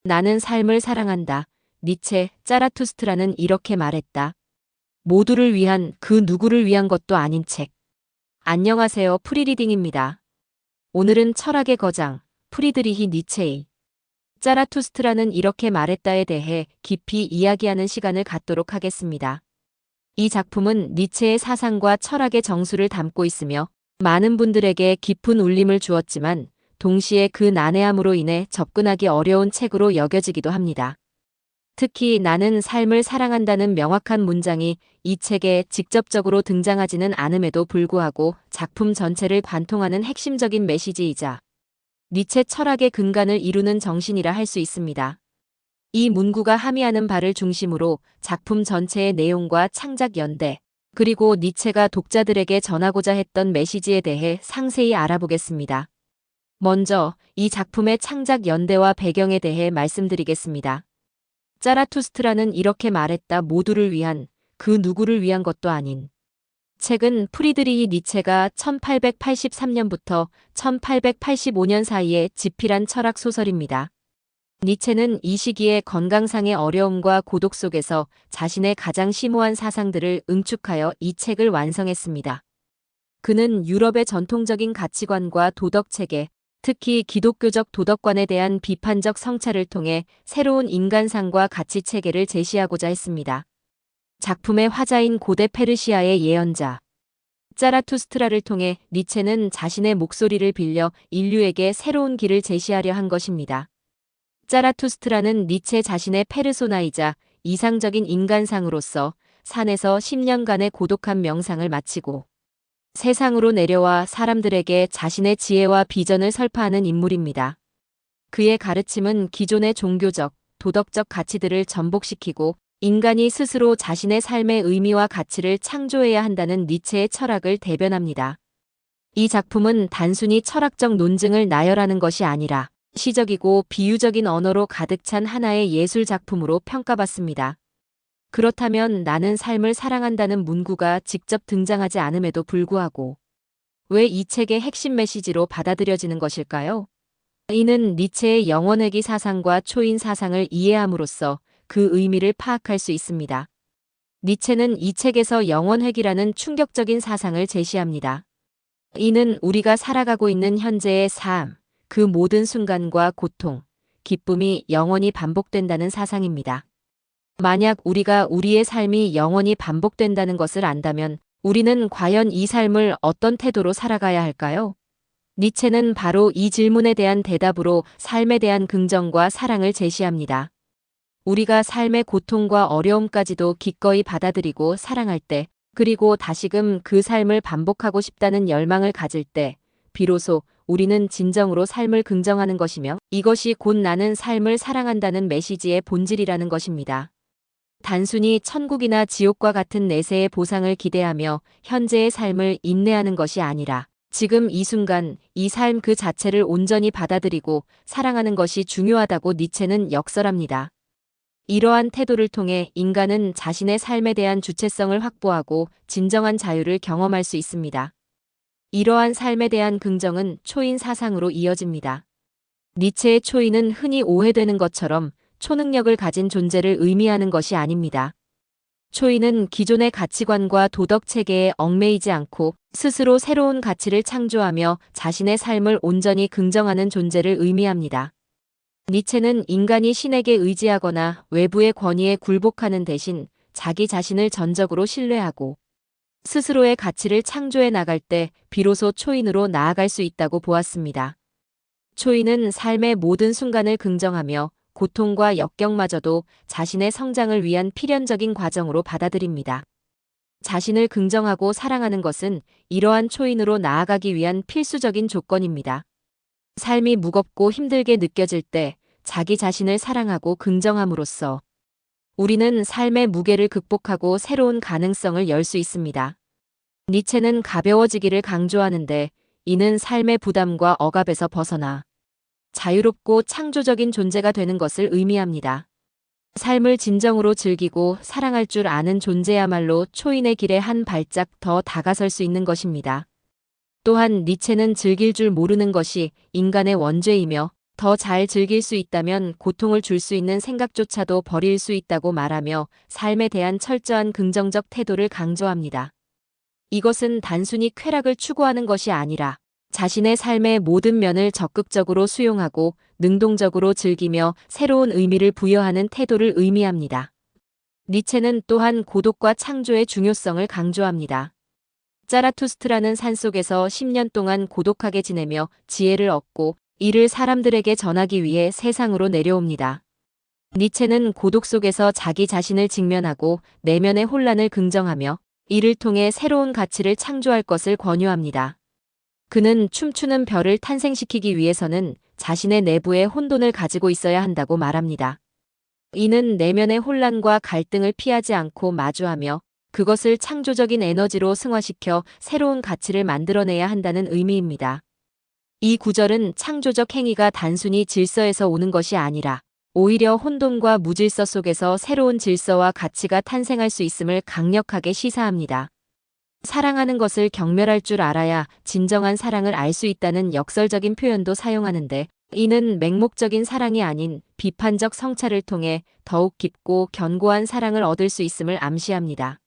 나는 삶을 사랑한다. 니체, 자라투스트라는 이렇게 말했다. 모두를 위한 그 누구를 위한 것도 아닌 책. 안녕하세요. 프리리딩입니다. 오늘은 철학의 거장, 프리드리히 니체의 자라투스트라는 이렇게 말했다에 대해 깊이 이야기하는 시간을 갖도록 하겠습니다. 이 작품은 니체의 사상과 철학의 정수를 담고 있으며 많은 분들에게 깊은 울림을 주었지만 동시에 그 난해함으로 인해 접근하기 어려운 책으로 여겨지기도 합니다. 특히 나는 삶을 사랑한다는 명확한 문장이 이 책에 직접적으로 등장하지는 않음에도 불구하고 작품 전체를 관통하는 핵심적인 메시지이자 니체 철학의 근간을 이루는 정신이라 할 수 있습니다. 이 문구가 함의하는 바를 중심으로 작품 전체의 내용과 창작 연대, 그리고 니체가 독자들에게 전하고자 했던 메시지에 대해 상세히 알아보겠습니다. 먼저 이 작품의 창작 연대와 배경에 대해 말씀드리겠습니다. 자라투스트라는 이렇게 말했다. 모두를 위한 그 누구를 위한 것도 아닌. 책은 프리드리히 니체가 1883년부터 1885년 사이에 집필한 철학 소설입니다. 니체는 이 시기에 건강상의 어려움과 고독 속에서 자신의 가장 심오한 사상들을 응축하여 이 책을 완성했습니다. 그는 유럽의 전통적인 가치관과 도덕체계, 특히 기독교적 도덕관에 대한 비판적 성찰을 통해 새로운 인간상과 가치체계를 제시하고자 했습니다. 작품의 화자인 고대 페르시아의 예언자 자라투스트라를 통해 니체는 자신의 목소리를 빌려 인류에게 새로운 길을 제시하려 한 것입니다. 자라투스트라는 니체 자신의 페르소나이자 이상적인 인간상으로서 산에서 10년간의 고독한 명상을 마치고 세상으로 내려와 사람들에게 자신의 지혜와 비전을 설파하는 인물입니다. 그의 가르침은 기존의 종교적, 도덕적 가치들을 전복시키고 인간이 스스로 자신의 삶의 의미와 가치를 창조해야 한다는 니체의 철학을 대변합니다. 이 작품은 단순히 철학적 논증을 나열하는 것이 아니라 시적이고 비유적인 언어로 가득 찬 하나의 예술 작품으로 평가받습니다. 그렇다면 나는 삶을 사랑한다는 문구가 직접 등장하지 않음에도 불구하고 왜 이 책의 핵심 메시지로 받아들여지는 것일까요? 이는 니체의 영원회귀 사상과 초인 사상을 이해함으로써 그 의미를 파악할 수 있습니다. 니체는 이 책에서 영원회귀라는 충격적인 사상을 제시합니다. 이는 우리가 살아가고 있는 현재의 삶, 그 모든 순간과 고통, 기쁨이 영원히 반복된다는 사상입니다. 만약 우리가 우리의 삶이 영원히 반복된다는 것을 안다면 우리는 과연 이 삶을 어떤 태도로 살아가야 할까요? 니체는 바로 이 질문에 대한 대답으로 삶에 대한 긍정과 사랑을 제시합니다. 우리가 삶의 고통과 어려움까지도 기꺼이 받아들이고 사랑할 때, 그리고 다시금 그 삶을 반복하고 싶다는 열망을 가질 때, 비로소 우리는 진정으로 삶을 긍정하는 것이며 이것이 곧 나는 삶을 사랑한다는 메시지의 본질이라는 것입니다. 단순히 천국이나 지옥과 같은 내세의 보상을 기대하며 현재의 삶을 인내하는 것이 아니라 지금 이 순간, 이 삶 그 자체를 온전히 받아들이고 사랑하는 것이 중요하다고 니체는 역설합니다. 이러한 태도를 통해 인간은 자신의 삶에 대한 주체성을 확보하고 진정한 자유를 경험할 수 있습니다. 이러한 삶에 대한 긍정은 초인 사상으로 이어집니다. 니체의 초인은 흔히 오해되는 것처럼 초능력을 가진 존재를 의미하는 것이 아닙니다. 초인은 기존의 가치관과 도덕 체계에 얽매이지 않고 스스로 새로운 가치를 창조하며 자신의 삶을 온전히 긍정하는 존재를 의미합니다. 니체는 인간이 신에게 의지하거나 외부의 권위에 굴복하는 대신 자기 자신을 전적으로 신뢰하고 스스로의 가치를 창조해 나갈 때 비로소 초인으로 나아갈 수 있다고 보았습니다. 초인은 삶의 모든 순간을 긍정하며 고통과 역경마저도 자신의 성장을 위한 필연적인 과정으로 받아들입니다. 자신을 긍정하고 사랑하는 것은 이러한 초인으로 나아가기 위한 필수적인 조건입니다. 삶이 무겁고 힘들게 느껴질 때 자기 자신을 사랑하고 긍정함으로써 우리는 삶의 무게를 극복하고 새로운 가능성을 열 수 있습니다. 니체는 가벼워지기를 강조하는데 이는 삶의 부담과 억압에서 벗어나 자유롭고 창조적인 존재가 되는 것을 의미합니다. 삶을 진정으로 즐기고 사랑할 줄 아는 존재야말로 초인의 길에 한 발짝 더 다가설 수 있는 것입니다. 또한 니체는 즐길 줄 모르는 것이 인간의 원죄이며 더 잘 즐길 수 있다면 고통을 줄 수 있는 생각조차도 버릴 수 있다고 말하며 삶에 대한 철저한 긍정적 태도를 강조합니다. 이것은 단순히 쾌락을 추구하는 것이 아니라 자신의 삶의 모든 면을 적극적으로 수용하고 능동적으로 즐기며 새로운 의미를 부여하는 태도를 의미합니다. 니체는 또한 고독과 창조의 중요성을 강조합니다. 자라투스트라는 산속에서 10년 동안 고독하게 지내며 지혜를 얻고 이를 사람들에게 전하기 위해 세상으로 내려옵니다. 니체는 고독 속에서 자기 자신을 직면하고 내면의 혼란을 긍정하며 이를 통해 새로운 가치를 창조할 것을 권유합니다. 그는 춤추는 별을 탄생시키기 위해서는 자신의 내부에 혼돈을 가지고 있어야 한다고 말합니다. 이는 내면의 혼란과 갈등을 피하지 않고 마주하며 그것을 창조적인 에너지로 승화시켜 새로운 가치를 만들어내야 한다는 의미입니다. 이 구절은 창조적 행위가 단순히 질서에서 오는 것이 아니라 오히려 혼돈과 무질서 속에서 새로운 질서와 가치가 탄생할 수 있음을 강력하게 시사합니다. 사랑하는 것을 경멸할 줄 알아야 진정한 사랑을 알 수 있다는 역설적인 표현도 사용하는데 이는 맹목적인 사랑이 아닌 비판적 성찰을 통해 더욱 깊고 견고한 사랑을 얻을 수 있음을 암시합니다.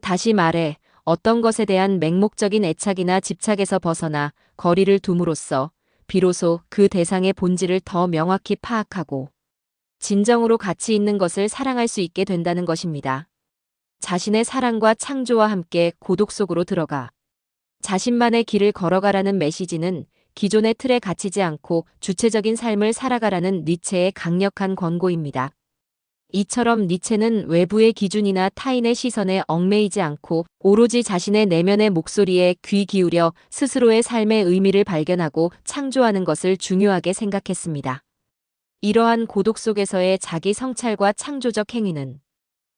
다시 말해 어떤 것에 대한 맹목적인 애착이나 집착에서 벗어나 거리를 둠으로써 비로소 그 대상의 본질을 더 명확히 파악하고 진정으로 가치 있는 것을 사랑할 수 있게 된다는 것입니다. 자신의 사랑과 창조와 함께 고독 속으로 들어가 자신만의 길을 걸어가라는 메시지는 기존의 틀에 갇히지 않고 주체적인 삶을 살아가라는 니체의 강력한 권고입니다. 이처럼 니체는 외부의 기준이나 타인의 시선에 얽매이지 않고 오로지 자신의 내면의 목소리에 귀 기울여 스스로의 삶의 의미를 발견하고 창조하는 것을 중요하게 생각했습니다. 이러한 고독 속에서의 자기 성찰과 창조적 행위는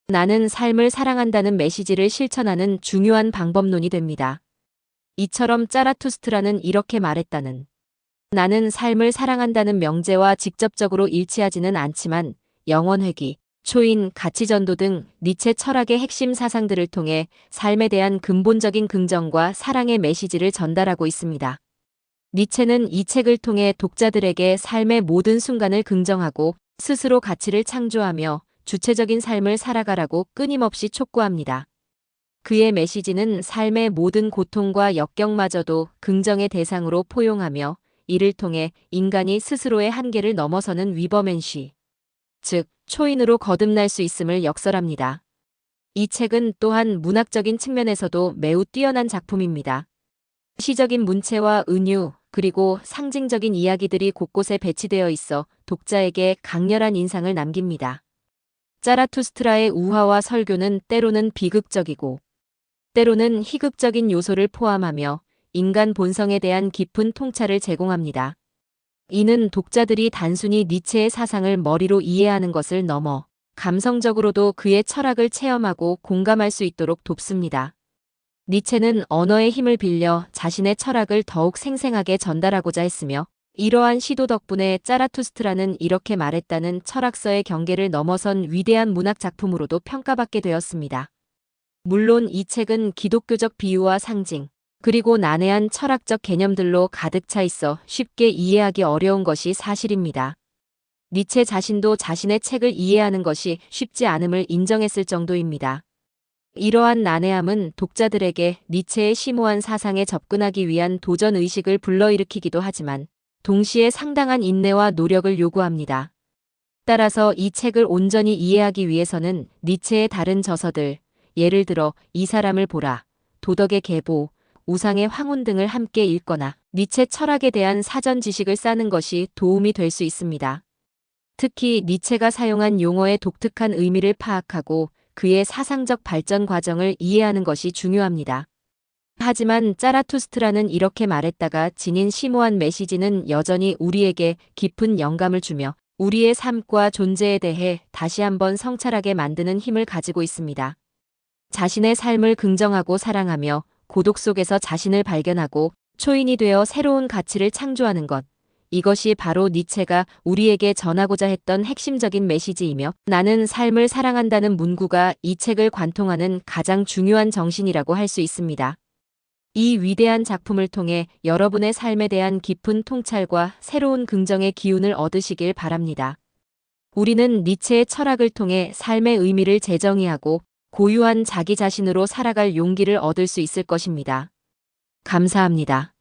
나는 삶을 사랑한다는 메시지를 실천하는 중요한 방법론이 됩니다. 이처럼 자라투스트라는 이렇게 말했다는 나는 삶을 사랑한다는 명제와 직접적으로 일치하지는 않지만 영원회귀, 초인, 가치전도 등 니체 철학의 핵심 사상들을 통해 삶에 대한 근본적인 긍정과 사랑의 메시지를 전달하고 있습니다. 니체는 이 책을 통해 독자들에게 삶의 모든 순간을 긍정하고 스스로 가치를 창조하며 주체적인 삶을 살아가라고 끊임없이 촉구합니다. 그의 메시지는 삶의 모든 고통과 역경마저도 긍정의 대상으로 포용하며 이를 통해 인간이 스스로의 한계를 넘어서는 위버맨시, 즉 초인으로 거듭날 수 있음을 역설합니다. 이 책은 또한 문학적인 측면에서도 매우 뛰어난 작품입니다. 시적인 문체와 은유, 그리고 상징적인 이야기들이 곳곳에 배치되어 있어 독자에게 강렬한 인상을 남깁니다. 자라투스트라의 우화와 설교는 때로는 비극적이고 때로는 희극적인 요소를 포함하며 인간 본성에 대한 깊은 통찰을 제공합니다. 이는 독자들이 단순히 니체의 사상을 머리로 이해하는 것을 넘어 감성적으로도 그의 철학을 체험하고 공감할 수 있도록 돕습니다. 니체는 언어의 힘을 빌려 자신의 철학을 더욱 생생하게 전달하고자 했으며 이러한 시도 덕분에 자라투스트라는 이렇게 말했다는 철학서의 경계를 넘어선 위대한 문학 작품으로도 평가받게 되었습니다. 물론 이 책은 기독교적 비유와 상징, 그리고 난해한 철학적 개념들로 가득 차 있어 쉽게 이해하기 어려운 것이 사실입니다. 니체 자신도 자신의 책을 이해하는 것이 쉽지 않음을 인정했을 정도입니다. 이러한 난해함은 독자들에게 니체의 심오한 사상에 접근하기 위한 도전 의식을 불러일으키기도 하지만 동시에 상당한 인내와 노력을 요구합니다. 따라서 이 책을 온전히 이해하기 위해서는 니체의 다른 저서들, 예를 들어 이 사람을 보라, 도덕의 계보, 우상의 황혼 등을 함께 읽거나 니체 철학에 대한 사전 지식을 쌓는 것이 도움이 될 수 있습니다. 특히 니체가 사용한 용어의 독특한 의미를 파악하고 그의 사상적 발전 과정을 이해하는 것이 중요합니다. 하지만 자라투스트라는 이렇게 말했다가 지닌 심오한 메시지는 여전히 우리에게 깊은 영감을 주며 우리의 삶과 존재에 대해 다시 한번 성찰하게 만드는 힘을 가지고 있습니다. 자신의 삶을 긍정하고 사랑하며 고독 속에서 자신을 발견하고 초인이 되어 새로운 가치를 창조하는 것. 이것이 바로 니체가 우리에게 전하고자 했던 핵심적인 메시지이며 나는 삶을 사랑한다는 문구가 이 책을 관통하는 가장 중요한 정신이라고 할 수 있습니다. 이 위대한 작품을 통해 여러분의 삶에 대한 깊은 통찰과 새로운 긍정의 기운을 얻으시길 바랍니다. 우리는 니체의 철학을 통해 삶의 의미를 재정의하고 고유한 자기 자신으로 살아갈 용기를 얻을 수 있을 것입니다. 감사합니다.